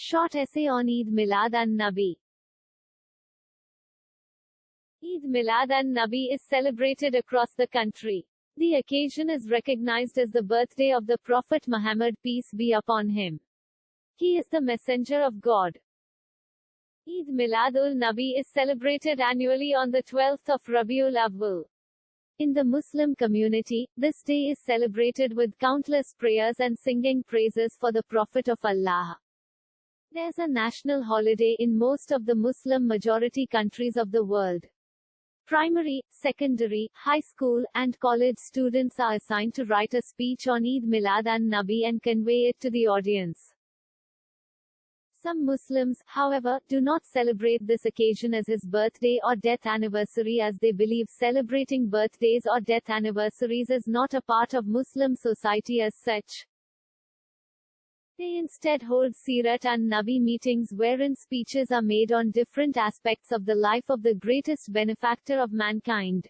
Short essay on Eid Milad-un-nabi. Eid Milad-un-nabi is celebrated across the country. The occasion is recognized as the birthday of the Prophet Muhammad, peace be upon him. He is the messenger of God. Eid Milad-ul-nabi is celebrated annually on the 12th of awwal. In the Muslim community, this day is celebrated with countless prayers and singing praises for the Prophet of Allah. There's a national holiday in most of the Muslim majority countries of the world. Primary, secondary, high school, and college students are assigned to write a speech on Eid Milad-un-nabi and convey it to the audience. Some Muslims, however, do not celebrate this occasion as his birthday or death anniversary, as they believe celebrating birthdays or death anniversaries is not a part of Muslim society as such. They instead hold Sirat an-Nabi meetings wherein speeches are made on different aspects of the life of the greatest benefactor of mankind.